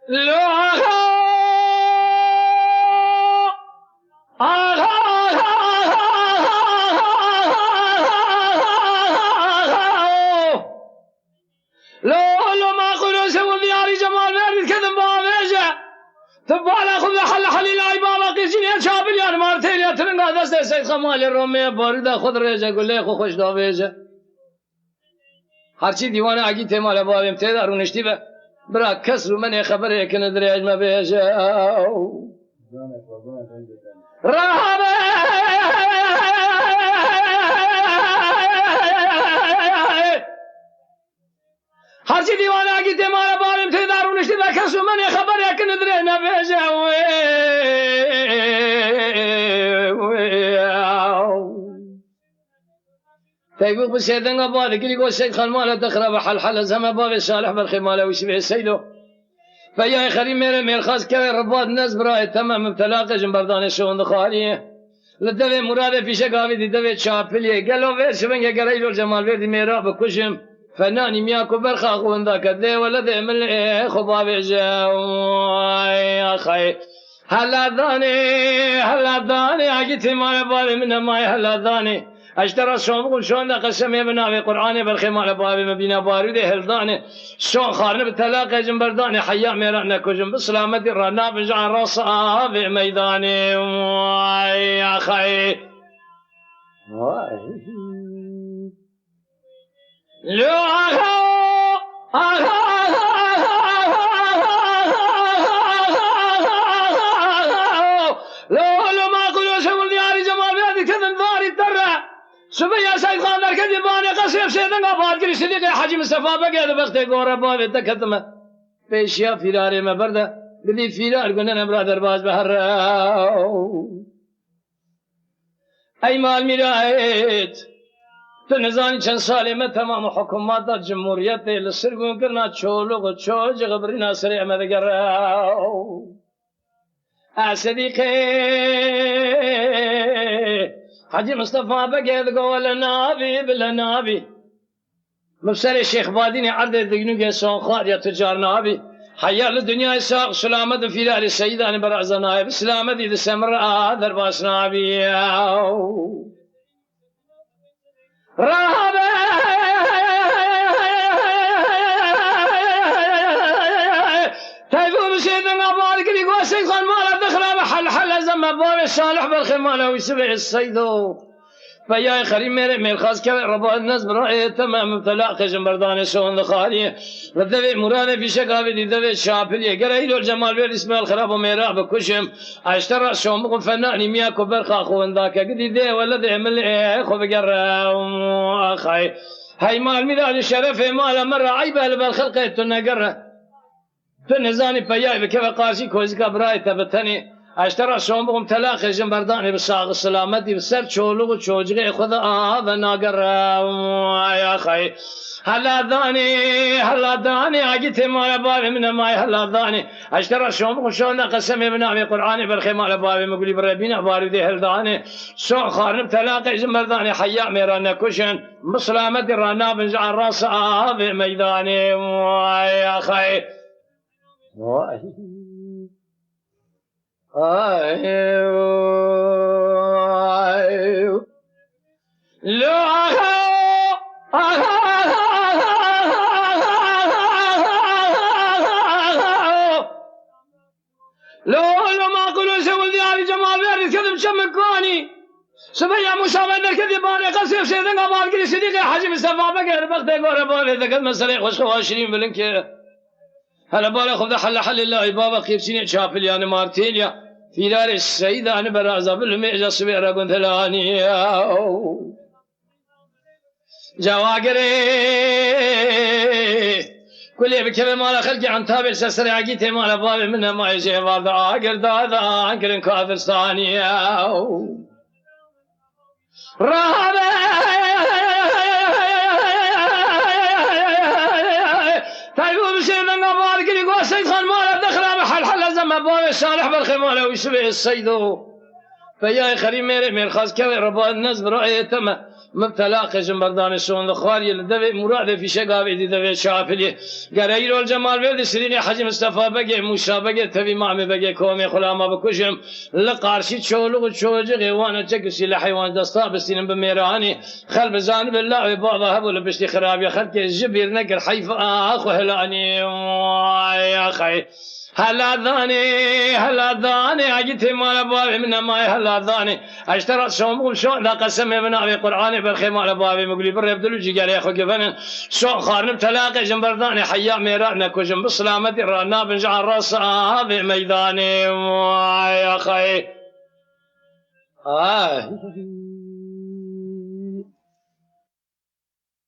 لو ما قلوس والدياري جمال بيرد كذب بابيجة تبالا خذ حل حليل اي بابا قيسين يا شابل يا مارتين يا ترنقا دست سيد خمال الرومي بارده خذ ريجة قل لي خو خوش دابيجة هرچی دیوانه اگی تمال بابیم تیدار و نشتی به برا کس رو من خبره که ندریج ما بیجه رهبه هرچی دیوانه اگی تمال بابیم تیدار و نشتی به کس رو من خبره که ندریج ما بیجه تيبوق بسيدنا قبالي كل يقول سيد خلمالة تخرب حل زما بابي صالح بالخمالة ويشبه سيدو فيا خريم مير خاص كوي رباط الناس براي تمام مبتلاقة جنبردان شون دخالية لدوي مرادة في شقاوي دي دوي تشابلية قالوا فير شبنك قريلو الجمال فير دي ميرا بكشم فناني مياكو برخا اخوان ذاك دي ولا دي من خبابي جاو يا خي هلا ذاني عقيتي ما بابي من ماي هلا ذاني اشترى صوم شلون قسم ابن ابي قراني بالخمال بابي مبينا بارود هلداني شلون خارن بتلاقى جنبرداني حيا ميرنا كجن بسلامتي رنا بجع راسها في ميداني يا خي لو ما قلوا شغل دياري جمال بيدي كذن ضاري ترى سبيا سيد خان در کدی بانی قصیب سیدن آباد کری صدیق حاجی مصطفی بگید وقت گوره باوی دکتمه پیشیا فیراری مبرده بدی فیرار کنن برادر باز بهر ای مال میرایت تو نزانی چند سالی من تمام حکومات در جمهوریت لسرگون کرنا چولوگ و چوج غبری ناصری احمد گر صدیقی حاجی مصطفى بقيت قول نابي مبسر الشيخ باديني عرض الدقنوق سونخار يا تجار نابي حيا للدنيا يساق سلامة في لال السيدان برعز نائب سلامة دي سمر درباس نابي رهبه تيقول سيدنا بارك لي قول سيد خان مالا دخلا بحل زم بابي صالح بالخمالة ويسبع السيدو فيا خريم مير خاص كوي ربا الناس برأي تمام مبتلاق جنبردان شون دخالية لدوي مرادة في شقاوي دي دوي شابلية قرأيلو الجمال بير اسمه الخراب وميراء بكشم اشترى شون بقم فناني مياكو برخا اخوان ذاك قدي دي ولا دي من اخو بقرأ اخي هاي مال ميلاد الشرف مال مرة عيبه بالخلقة تنقرأ تنزاني بياي بكيف قاسي كوزيكا براي تبتني اشترى شون بقم تلاقي جنبرداني بالساق السلامتي بسر شولوغ وشوجغي خذ هذا ناقر يا اخي هلا داني عقيتي مال بابي من ماي هلا داني اشترى شون بقم شون قسم ابن ابي قراني بالخمال بابي مقولي بربينا بارودي هلداني شون خارن تلاقي جنبرداني حيا ميرانا كشن بسلامتي رانا بنجع الراس في ميداني يا اخي لو ما قلوا سوى الدياري جمال بيرد كذب شمكوني سبيا مشابه در كذب باني قصير سيدن قبال كري صديقي حاجي مصطفى بقير بختي قورة بولي ذكر مسلي خوشخوا 20 بلنك هلا بالا خذ حل الله بابا قيبسيني شافل يعني مارتيليا في دار السيدة أنا برازة بالمئجة صبيرة قنت لاني جواقري كل بكبه مالا خلقي عن تابع سسري عقيتي مالا بابي منها ما يجي بابا عقر دادا عنكر كافر ثاني رهبه تايبو بسيدنا بارك لي قول سيد خان مالا دخلا بحل زم بابي صالح بالخمالة ويشبه السيدو فيا خريم مير خاص كوي ربا الناس برأي تما مبتلا قشم بردان شون خواری لدوی مراد فی شگاوی دی دوی شافلی گرایی رول جمال بیل سرینی حجی مصطفی بگه موشا بگه توی معمی بگه کومی خلاما بکشم لقارشی چولو و چوجی وانا چکسی لحیوان دستا بسینم بمیرانی خل بزان بالله بابا هبو لبشتی خرابی خلق جبیر نکر حیف آخو هلانی یا خی هلا ذاني اجت مال بابي من ماي هلا ذاني اشترط شوم شو ذا قسم من ابي قراني بالخيمه بابي مقولي بر بدلوجي قال يا اخو كفن شو خارن تلاقي جنبر ذاني حيا ميرانا كوجم بسلامتي رانا بنجع الراس هذا ميداني يا اخي